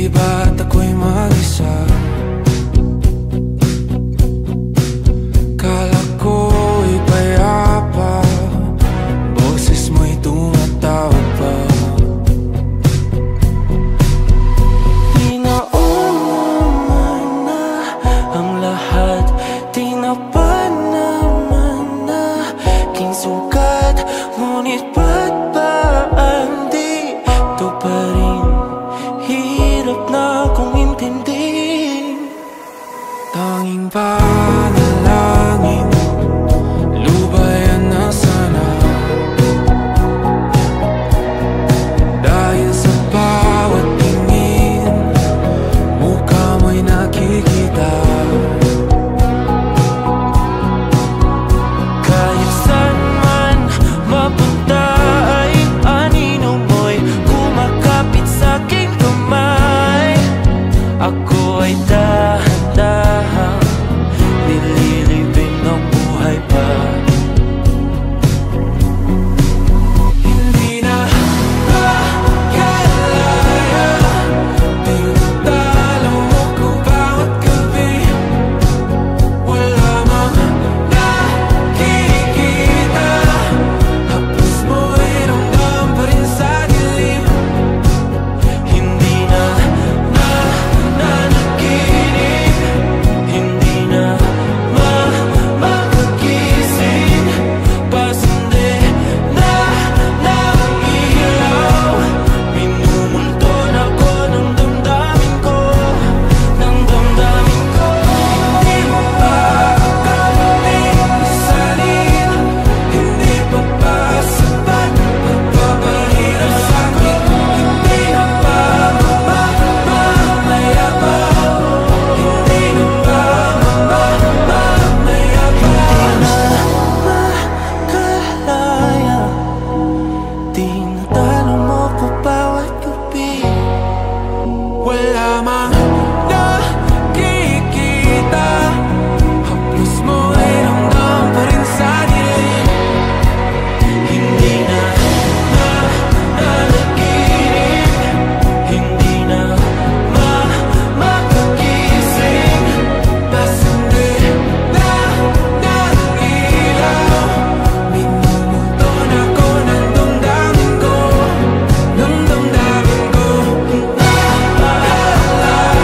ba't ako'y mag-isa? Kala ko'y payapa, boses mo'y tumatawag pa. Di naman na ang lahat, di na pa naman na king sukat. Ngunit ba't ba di to pa rin? Hirap na kong intindihin. Tanging panalangin, lubayan na sana. Dahil sa bawat tingin, mukha mo'y nakikita. Kahit saan man mapunta ay anino mo'y kumakapit sa aking kamay. Ako ay dahan-dahang nililibing ng buhay pa. Hindi na makalaya, tinatalo mo ko bawat gabi. Wala mang nakikita, hapos mo'y ramdam pa rin sa dilim. Hindi na nanaginip, hindi na makagising. Pasindi na ng ilaw, minumulton ako ng damdamin ko, ng damdamin ko. Hindi mo pa akalaing salin, hindi pa ba sapat pagpapahirap sa'kin? Hindi na ba mamamaya pa? Hindi na ba mamamaya pa? Makalaya, tinatalo mo ko bawat gabi. Wala mang nakikita, haplos mo ay ramdam pa rin sa dilim. Hindi na nanaginip, hindi na makagising. Pasindi na ng ilaw, minumulton ako ng damdamin ko, ng damdamin ko. Makalaya,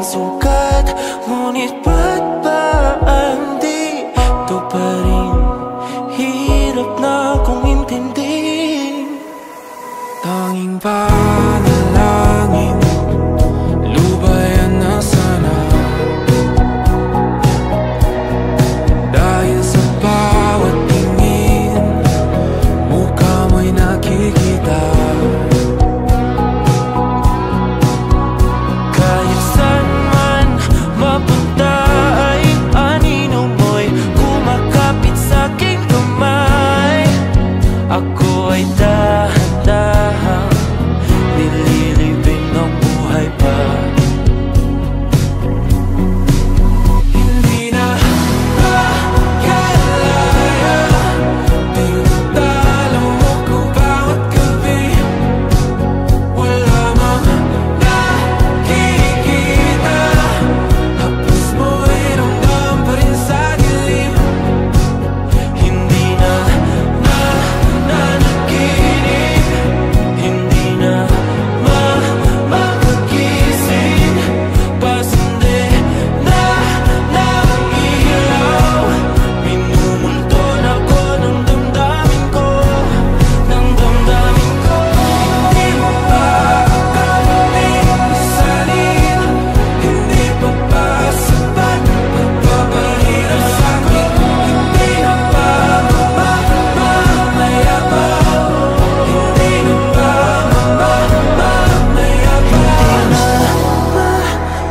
sukat, ngunit ba't ba di ito pa rin? Hirap na kong intindihin. Tanging panalangin, lubayan na sana. Dahil sa bawat tingin, mukha mo'y nakikita. Kahit saan man mapunta ay anino mo'y kumakapit sa'king kamay. Ako ay dahan-dahan nililibing ng buhay pa. Hindi na makalaya, tinatalo mo ko bawat gabi. Wala mang nakikita, haplos mo ay ramdam pa rin sa dilim. Hindi na nanaginip, hindi na makagising. Pasindi na ng ilaw, minumulton ako ng damdamin ko, ng damdamin ko. Hindi mo pa akalaing masalin, hindi pa ba sapat pagpapahirap sa'kin? Hindi na ba mamamaya pa? Hindi na ba mamamaya pa?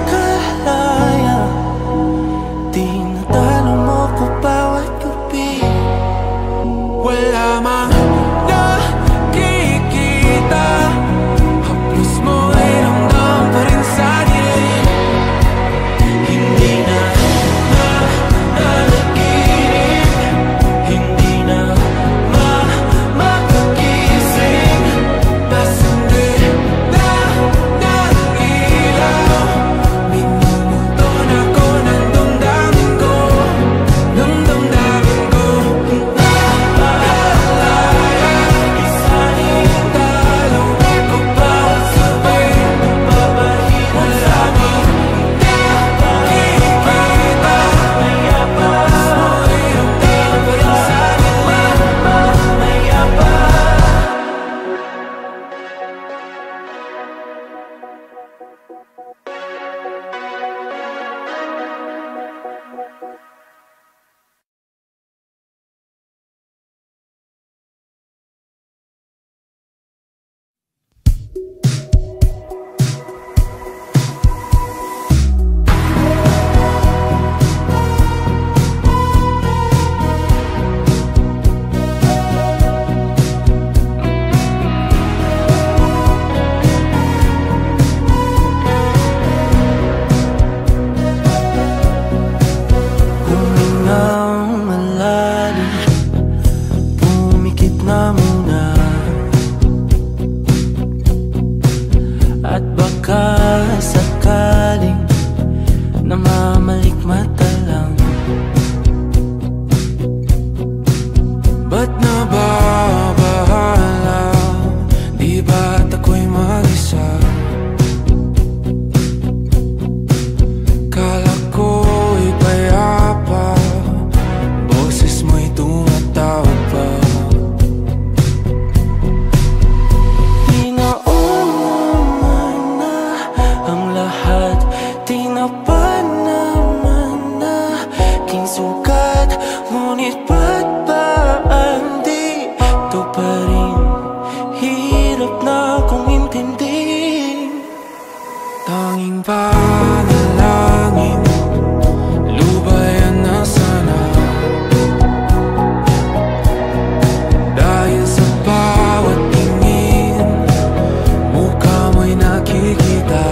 Makalaya, tinatalo mo ko bawat gabi. Wala mang nakikita, haplos mo ay ramdam pa rin sa dilim. Hindi na nanaginip, hindi na makagising. Pasindi na ng ilaw, minumulton ako ng damdamin ko, ng damdamin ko. Nakalaya, isaling talo ko bawat gabi. Babahirap sa'kin, nakikita, maya pa. Mo'y ramdam pa rin sa dilim, maya pa. Humingang malalim, pumikit na muna, at baka sakaling namamalikmata lang. Ba't nababahala? Di ba't ako'y mag-isa? Kala ko'y payapa, boses mo'y tumatawag pa. Tinaon naman na ang lahat, tinapan naman na king sukat, ngunit ba't ba di ito pa rin? Hirap na kong intindihin. Tanging panalangin, lubayan na sana. Dahil sa bawat tingin, mukha mo'y nakikita.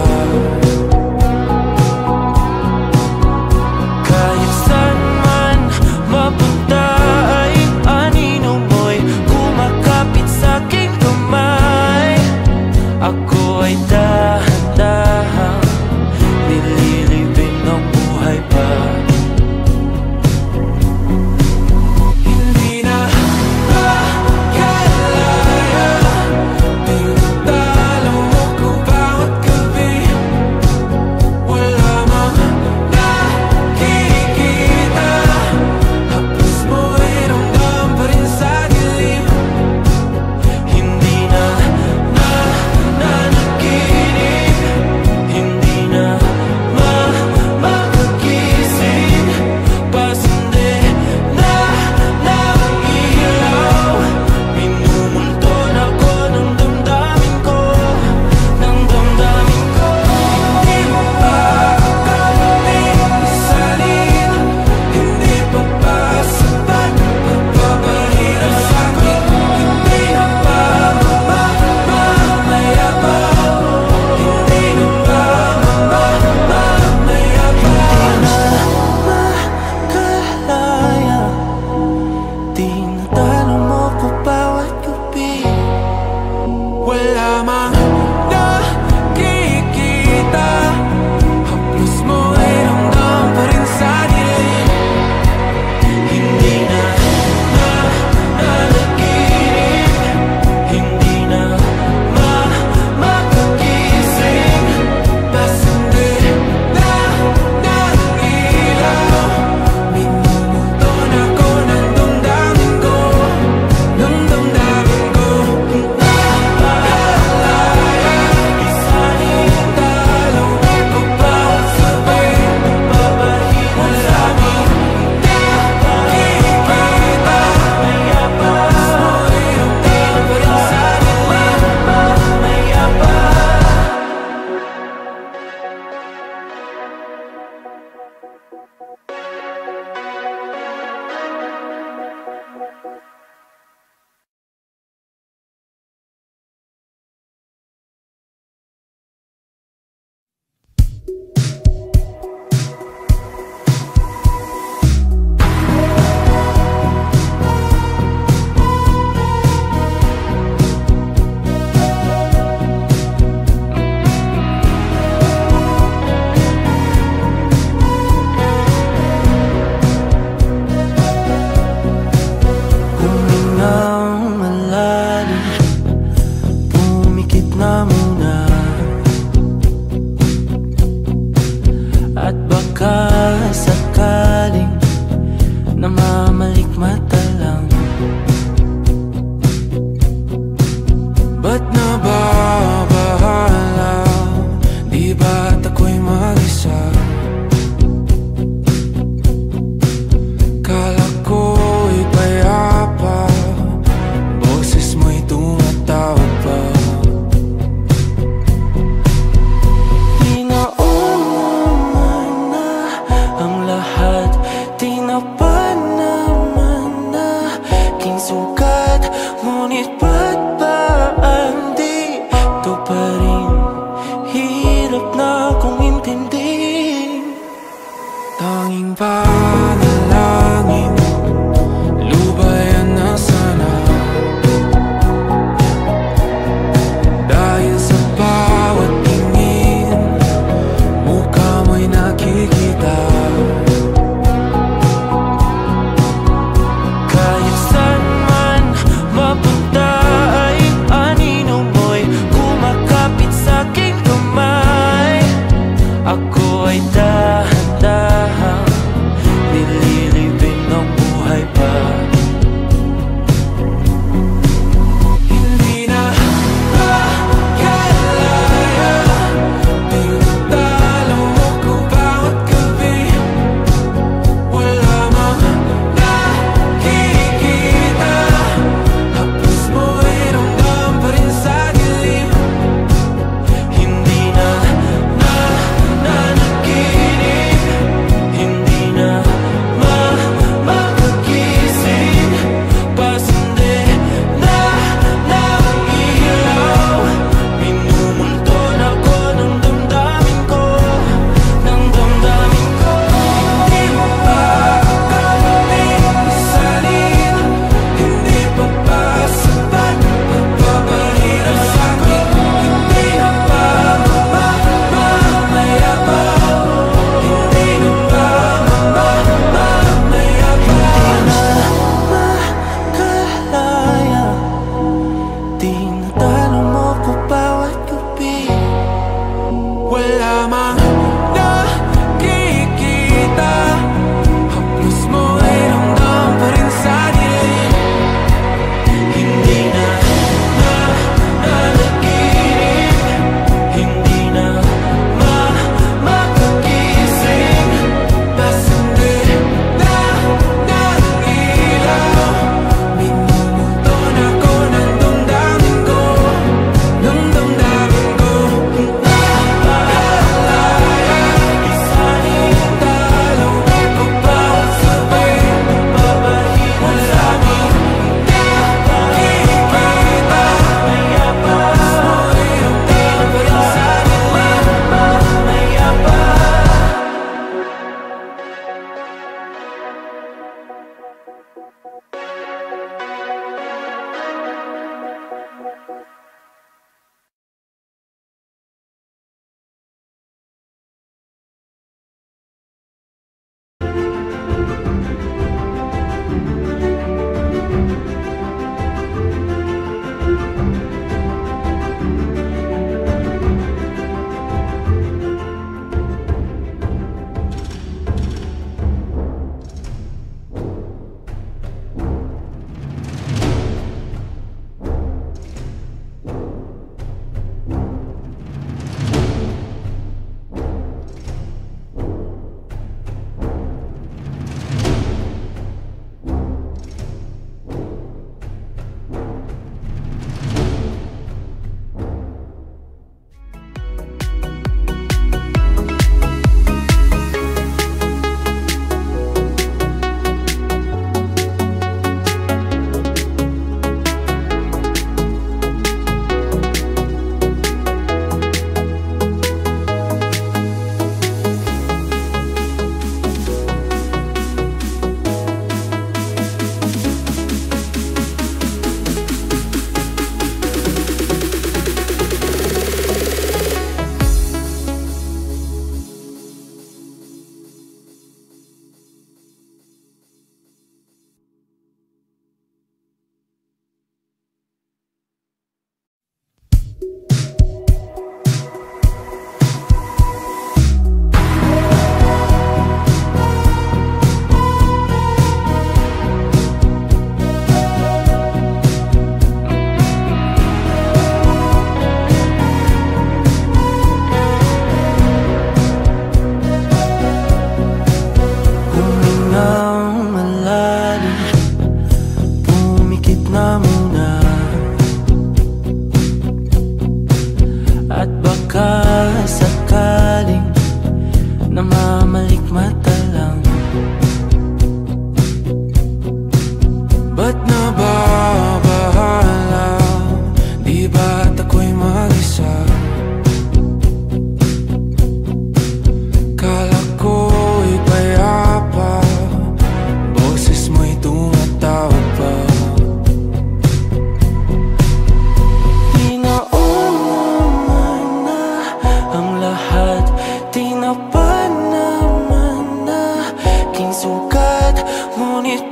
sakaling namamalikmata lang. Ba't nababahala? Di ba't ako'y mag-isa? Kala ko'y payapa, boses mo'y tumatawag pa. Di naon naman na ang lahat, di na pa naman na kinsukat. Ngunit ba't ba di ito pa rin? Hirap na kong intindihin. Tanging panalangin, lubayan na sana. Dahil sa bawat tingin, mukha mo'y nakikita. Kahit saan man mapunta ay anino mo'y kumakapit sa'king kamay. Ako ay dahan-dahang malikmata lang. Ba't nababahala? Di ba't ako'y mag-isa? Kala ko'y payapa, boses mo'y tumatawag pa. Di naman na ang lahat, di na pa naman na aking sukat, ngunit